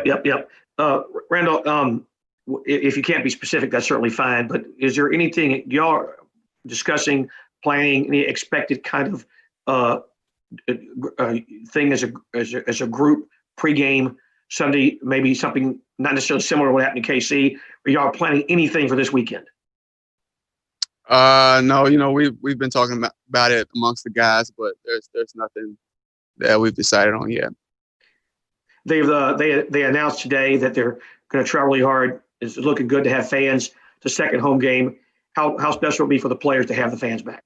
Yep. Randall, if you can't be specific, that's certainly fine. But is there anything y'all are discussing, planning, any expected kind of uh, thing as a group pregame Sunday? Maybe something not necessarily similar to what happened in KC. Are y'all planning anything for this weekend? No, we've been talking about it amongst the guys, but there's nothing that we've decided on yet. They announced today that they're going to try really hard. It's looking good to have fans. The second home game. How special will it be for the players to have the fans back?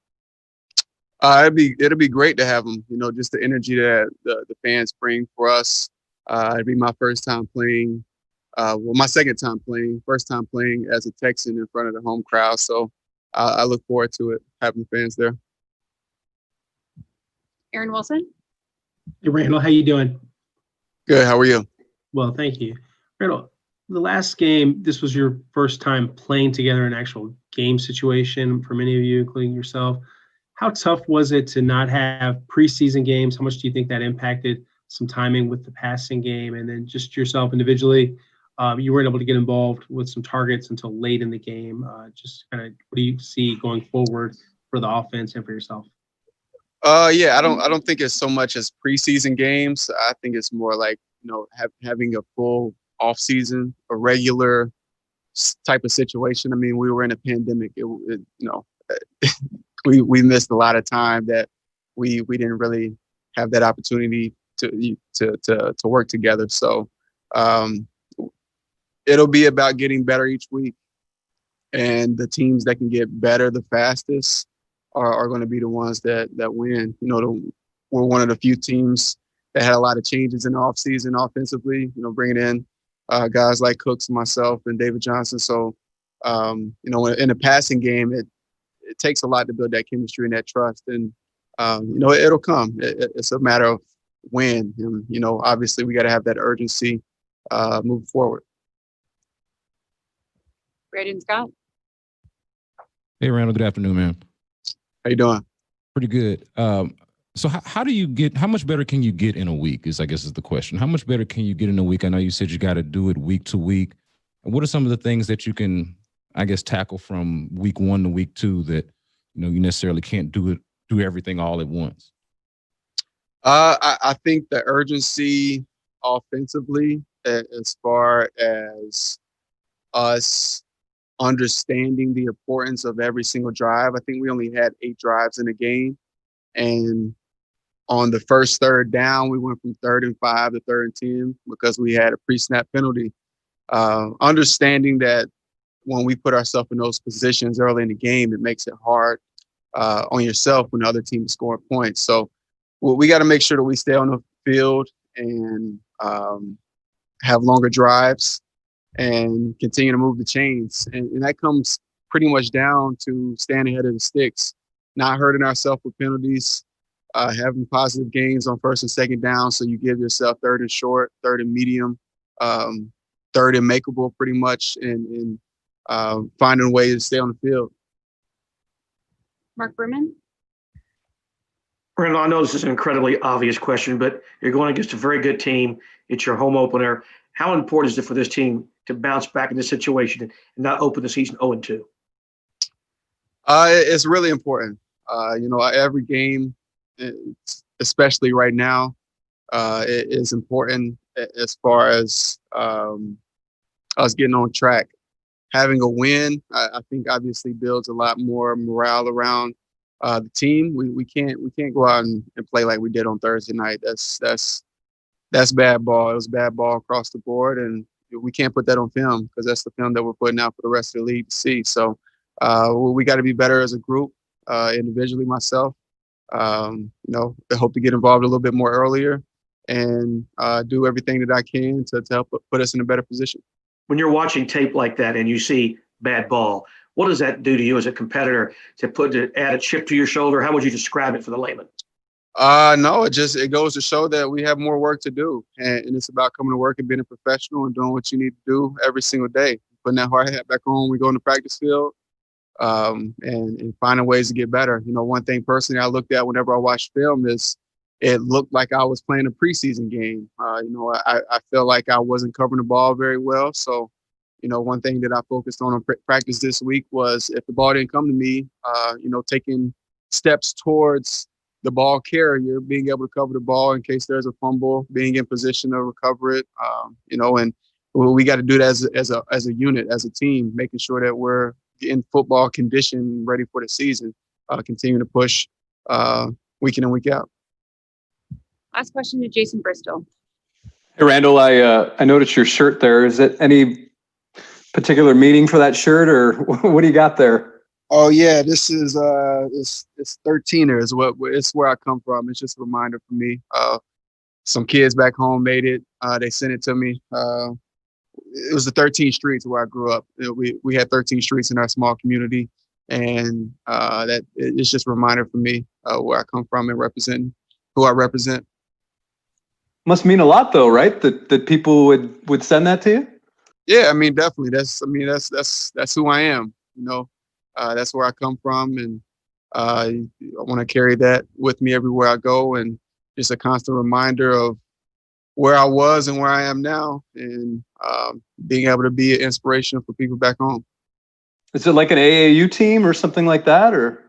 It'll be great to have them. Just the energy that the fans bring for us. It'd be my first time playing. My second time playing. First time playing as a Texan in front of the home crowd. So I look forward to it, having fans there. Aaron Wilson. Hey, Randall, how you doing? Good. How are you? Well, thank you. Randall, the last game, this was your first time playing together in an actual game situation for many of you, including yourself. How tough was it to not have preseason games? How much do you think that impacted some timing with the passing game? And then just yourself individually, you weren't able to get involved with some targets until late in the game. Just kind of what do you see going forward for the offense and for yourself? Yeah, I don't think it's so much as preseason games. I think it's more like, having a full off season, a regular type of situation. I mean, we were in a pandemic. We missed a lot of time that we didn't really have that opportunity to work together. So it'll be about getting better each week, and the teams that can get better the fastest are going to be the ones that win. We're one of the few teams that had a lot of changes in the offseason offensively, bringing in guys like Cooks, myself, and David Johnson. So, in a passing game, it takes a lot to build that chemistry and that trust. And, it'll come. It's a matter of when. And, obviously, we got to have that urgency moving forward. Braden Scott. Hey, Randall. Good afternoon, man. How you doing? Pretty good. So how much better can you get in a week I guess is the question. How much better can you get in a week? I know you said you got to do it week to week. What are some of the things that you can, I guess, tackle from week 1 to week 2 that, you necessarily can't do everything all at once? I think the urgency offensively, as far as us understanding the importance of every single drive. I think we only had 8 drives in the game. And on the first third down, we went from 3rd and 5 to 3rd and 10 because we had a pre-snap penalty. Understanding that when we put ourselves in those positions early in the game, it makes it hard on yourself when the other team is scoring points. So we got to make sure that we stay on the field and have longer drives and continue to move the chains. And that comes pretty much down to staying ahead of the sticks, not hurting ourselves with penalties, having positive gains on 1st and 2nd down. So you give yourself 3rd and short, 3rd and medium, 3rd and makeable pretty much, and finding a way to stay on the field. Mark Berman. Randall, I know this is an incredibly obvious question, but you're going against a very good team. It's your home opener. How important is it for this team to bounce back in this situation and not open the season 0-2? It's really important. Every game, especially right now, is important as far as us getting on track. Having a win, I think, obviously builds a lot more morale around the team. We can't go out and play like we did on Thursday night. That's bad ball. It was bad ball across the board, and we can't put that on film because that's the film that we're putting out for the rest of the league to see. So we got to be better as a group, individually, myself. I hope to get involved a little bit more earlier and do everything that I can to help put us in a better position. When you're watching tape like that and you see bad ball, what does that do to you as a competitor to add a chip to your shoulder? How would you describe it for the layman? No, it goes to show that we have more work to do, and it's about coming to work and being a professional and doing what you need to do every single day. Putting that hard hat back on when we go in the practice field, and finding ways to get better. One thing personally I looked at whenever I watch film is it looked like I was playing a preseason game. I felt like I wasn't covering the ball very well. So, one thing that I focused on practice this week was if the ball didn't come to me, taking steps towards the ball carrier, being able to cover the ball in case there's a fumble, being in position to recover it, and we got to do that as a unit, as a team, making sure that we're in football condition, ready for the season, continuing to push week in and week out. Last question to Jason Bristol. Hey, Randall, I noticed your shirt there. Is it any particular meaning for that shirt, or what do you got there? Oh yeah, this is it's 13er is it's where I come from. It's just a reminder for me. Some kids back home made it. They sent it to me. It was the 13 streets where I grew up. We had 13 streets in our small community, and that it's just a reminder for me where I come from and represent who I represent. Must mean a lot, though, right? That people would send that to you. Yeah, I mean, definitely. That's who I am. That's where I come from, and I want to carry that with me everywhere I go, and just a constant reminder of where I was and where I am now, and being able to be an inspiration for people back home. Is it like an AAU team or something like that, or?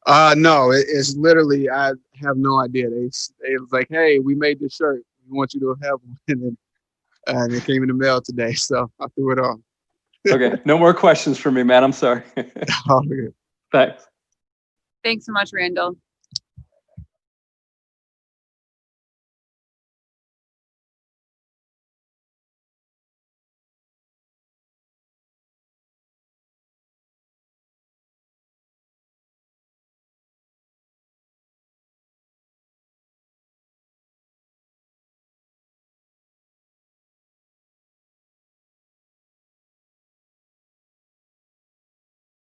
No, it's literally, I have no idea. They was like, hey, we made this shirt. We want you to have one. And it came in the mail today, so I threw it on. Okay, no more questions for me, man. I'm sorry. All good. Thanks. Thanks so much, Randall.